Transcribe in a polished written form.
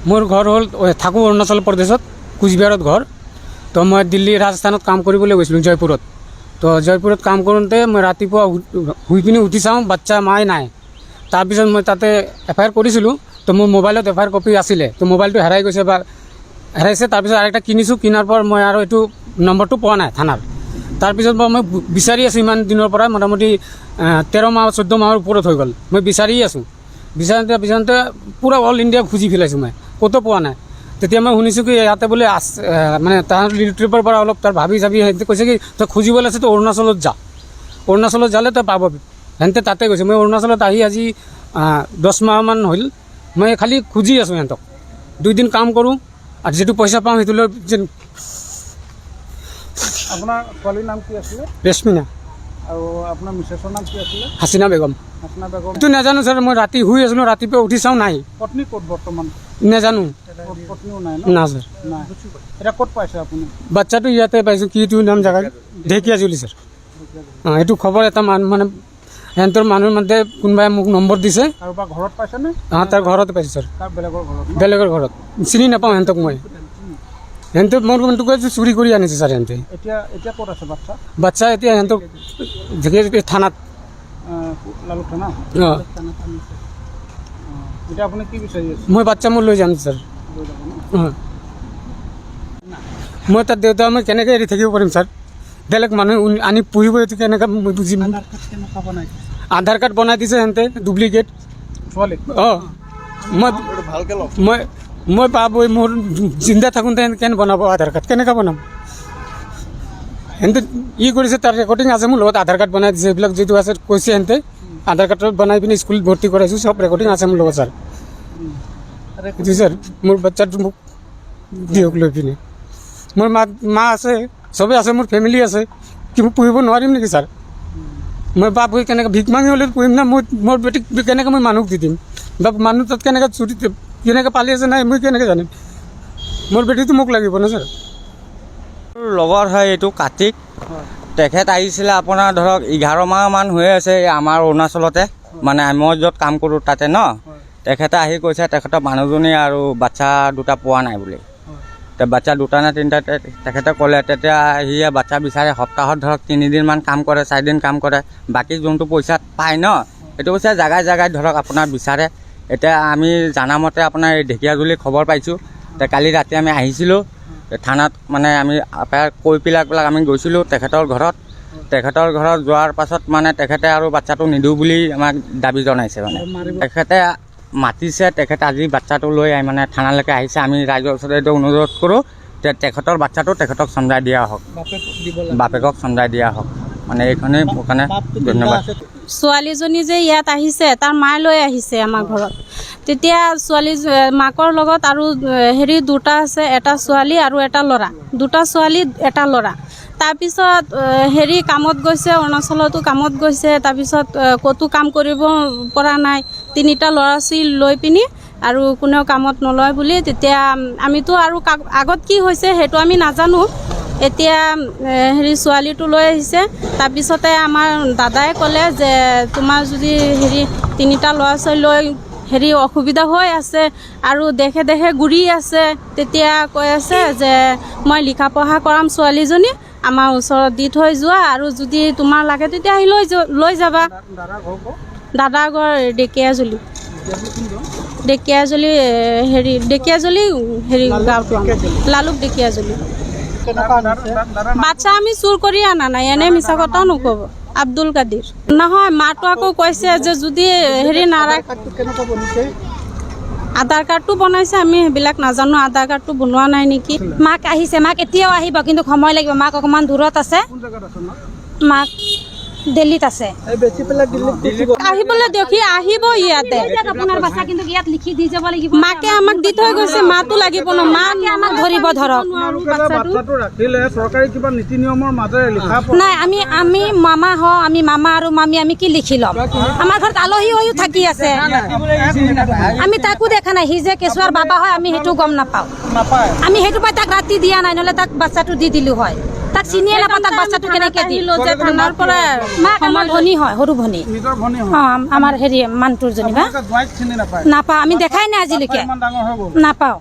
মোৰ ঘৰ হ'ল থাকোঁ অৰুণাচল প্ৰদেশত কোচবিহাৰত ঘৰ। তো মই দিল্লী ৰাজস্থানত কাম কৰিবলৈ গৈছিলোঁ জয়পুৰত। তো জয়পুৰত কাম কৰোঁতে মই ৰাতিপুৱা শুই পিনি উঠি চাওঁ বাচ্চা মায়ে নাই। তাৰপিছত মই তাতে FIR কৰিছিলোঁ। তো মোৰ মোবাইলত FIR কপি আছিলে। তো মোবাইলটো হেৰাই গৈছে বা হেৰাইছে। তাৰপিছত আৰেকটা কিনিছোঁ, কিনাৰ পৰা মই আৰু এইটো নম্বৰটো পোৱা নাই থানাৰ। তাৰপিছত মই বিচাৰি আছোঁ ইমান দিনৰ পৰা, মোটামুটি 13 মাহ 14 মাহৰ ওপৰত হৈ গ'ল। মই বিচাৰি আছোঁ, বিচাৰোঁতে পূৰা অল ইণ্ডিয়া খুজি পেলাইছোঁ, মই ক'তো পোৱা নাই। তেতিয়া মই শুনিছোঁ কি ইয়াতে বোলে মানে তাৰ ইউটিউবৰ পৰা অলপ তাৰ ভাবি সিহঁতে কৈছে কি তই খুজিবলৈ আছে তো অৰুণাচলত যা, অৰুণাচলত যালে তই পাব। সিহঁতে তাতে গৈছে। মই অৰুণাচলত আহি আজি 10 মাহমান হ'ল। মই খালি খুজি আছোঁ সিহঁতক, 2 দিন কাম কৰোঁ আৰু যিটো পইচা পাওঁ সেইটো লৈ যেন। আপোনাৰ ছোৱালীৰ নাম কি আছিলে? ৰেশমিনা। আৰু আপোনাৰ মিছেছৰ নাম কি আছিলে? হাছিনা বেগম। হাছিনা বেগম। এইটো নাজানো ছাৰ, মই ৰাতি শুই আছিলোঁ, ৰাতিপুৱা উঠি চাওঁ নাই। পত্নী ক'ত বৰ্তমান? নাজানো। পত্নীও নাই ন? না ছাৰ। নাই। এতিয়া ক'ত পাইছে আপুনি? বাচ্চাটো ইয়াতে পাইছোঁ। কিটো নাম জেগা? ঢেকীয়াজুলি ছাৰ। এইটো খবৰ এটা মানে সিহঁতৰ মানুহৰ মধ্যে কোনোবাই মোক নম্বৰ দিছে। কাৰোবাৰ ঘৰত পাইছেনে? তাৰ ঘৰতে পাইছোঁ ছাৰ। তাৰ বেলেগৰ ঘৰত? বেলেগৰ ঘৰত চিনি নাপাওঁ সিহঁতক মই। সিহঁতে মোৰ মনটো কৈ চুৰি কৰি আনিছে ছাৰ সিহঁতে। এতিয়া ক'ত আছে বাচ্চা? বাচ্চা এতিয়া সিহঁতক ঢেকীয়াজুলি থানাত। লালুক থানা? অঁ। এতিয়া আপুনি কি বিচাৰি আছে? মই বাচ্চা মোৰ লৈ যাম ছাৰ। অঁ। মই তাৰ দেউতা মই কেনেকৈ এৰি থাকিব পাৰিম ছাৰ? বেলেগ মানুহ আনি পুহিব, এইটো কেনেকৈ মই বুজিম? আধাৰ কাৰ্ড বনাই দিছে সিহঁতে ডুপ্লিকেট। ছোৱালী? অঁ। মই পাবই, মোৰ জিন্দা থাকোঁতে কেনে বনাব আধাৰ কাৰ্ড? কেনেকৈ বনাম? সিহঁতে কৰিছে, তাৰ ৰেকৰ্ডিং আছে মোৰ লগত। আধাৰ কাৰ্ড বনাই দিছে, এইবিলাক যিটো আছে কৈছে সিহঁতে। আধাৰ কাৰ্ড বনাই পিনি স্কুলত ভৰ্তি কৰাইছোঁ, চব ৰেকৰ্ডিং আছে মোৰ লগত ছাৰ। এইটো ছাৰ মোৰ বাচ্চাটো মোক দিয়ক লৈ পিনে। মোৰ মা আছে, চবেই আছে, মোৰ ফেমিলি আছে। কি মোক পুহিব নোৱাৰিম নেকি ছাৰ? মই বাপ হৈ কেনেকৈ ভিক মাঙি হ'লে পুহিম না? মোৰ বেটিক কেনেকৈ মই মানুহক দি দিম? বা মানুহ তাত কেনেকৈ চুৰি কেনেকৈ পালি আছে নাই মই কেনেকৈ জানিম? মোৰ বেটিটো মোক লাগিব না ছাৰ। লগৰ হয় এইটো কাৰ্তিক। তেখেত আহিছিলে আপোনাৰ ধৰক 11 মাহমান হৈ আছে আমাৰ অৰুণাচলতে, মানে মই য'ত কাম কৰোঁ তাতে ন। তেখেতে আহি কৈছে তেখেতৰ মানুহজনী আৰু বাচ্চা 2টা পোৱা নাই বুলি। বাচ্চা 2টা নে 3টা তেখেতে ক'লে। তেতিয়া সিয়ে বাচ্চা বিচাৰে, সপ্তাহত ধৰক 3 দিনমান কাম কৰে, 4 দিন কাম কৰে। বাকী যোনটো পইচা পায় ন, সেইটো পইচা জেগাই জেগাই ধৰক আপোনাৰ বিচাৰে। এতিয়া আমি জানামতে আপোনাৰ এই ঢেকীয়াজুলি খবৰ পাইছোঁ। কালি ৰাতি আমি আহিছিলোঁ থানাত, মানে আমি কৈ পেলাই আমি গৈছিলোঁ তেখেতৰ ঘৰত। তেখেতৰ ঘৰত যোৱাৰ পাছত মানে তেখেতে আৰু বাচ্চাটো নিদিওঁ বুলি আমাক দাবী জনাইছে। মানে তেখেতে মাতিছে, তেখেতে আজি বাচ্চাটো লৈ মানে থানালৈকে আহিছে। আমি ৰাইজৰ ওচৰত এইটো অনুৰোধ কৰোঁ যে তেখেতৰ বাচ্চাটো তেখেতক চমজাই দিয়া হওক, বাপেকক চমজাই দিয়া হওক। মানে এইখনেই মোৰ কাৰণে ধন্যবাদ। ছোৱালীজনী যে ইয়াত আহিছে, তাৰ মায়ে লৈ আহিছে আমাৰ ঘৰত। তেতিয়া মাকৰ লগত আৰু 2টা আছে, এটা ছোৱালী আৰু এটা ল'ৰা। 2টা ছোৱালী, এটা ল'ৰা। তাৰপিছত কামত গৈছে, অৰুণাচলতো কামত গৈছে। তাৰপিছত ক'তো কাম কৰিব পৰা নাই। 3টা ল'ৰা ছোৱালী লৈ পিনি আৰু কোনেও কামত নলয় বুলি। তেতিয়া আমিতো আৰু আগত কি হৈছে সেইটো আমি নাজানো। এতিয়া ছোৱালীটো লৈ আহিছে। তাৰপিছতে আমাৰ দাদাই ক'লে যে তোমাৰ যদি 3টা ল'ৰা ছোৱালী লৈ অসুবিধা হৈ আছে আৰু দেশে দেশে ঘূৰি আছে, তেতিয়া কৈ আছে যে মই লিখা পঢ়া কৰাম ছোৱালীজনী, আমাৰ ওচৰত দি থৈ যোৱা, আৰু যদি তোমাৰ লাগে তেতিয়া আহি লৈ যাবা। দাদাৰ ঘৰ ঢেকীয়াজুলি। ঢেকীয়াজুলি গাঁৱটো লালুক ঢেকীয়াজুলি। বাচ্চা আমি চুৰ কৰি অনা নাই, এনে মিছা কথাও নক'ব। আব্দুল কাদিৰ নহয়, মাটো আকৌ কৈছে যে যদি আধাৰ কাৰ্ডটো বনাইছে, আমি সেইবিলাক নাজানো। আধাৰ কাৰ্ডটো বনোৱা নাই নেকি। মাক আহিছে, মাক এতিয়াও আহিব, কিন্তু সময় লাগিব। মাক অকণমান দূৰত আছে। মাক দিল্লীত আছে। আহিবলৈ দিয়ক, সি আহিব ইয়াতে। মাকে আমাক দি থৈ গৈছে, মাতো লাগিব ন। মাকে আমাক ধৰিব ধৰক। নাই, আমি মামা হওঁ, আমি মামা আৰু মামী, আমি কি লিখি ল'ম? আমাৰ ঘৰত আলহী হৈও থাকি আছে, আমি তাকো দেখা নাই। সি যে কেঁচুৱাৰ বাবা হয় আমি সেইটো গম নাপাওঁ। আমি সেইটো পাই তাক ৰাতি দিয়া নাই, নহ'লে তাক বাচ্চাটো দি দিলোঁ হয়। তাক চিনিয়ে নাপাওঁ, তাক বাচ্চাটো কেনেকৈ দিলোঁ যে থানাৰ পৰা। মাক আমাৰ ভনী হয়, সৰু ভনী। অঁ, আমাৰ মানুহটোৰ জনী বা নাপাওঁ, আমি দেখাই নাই আজিলৈকে, নাপাওঁ।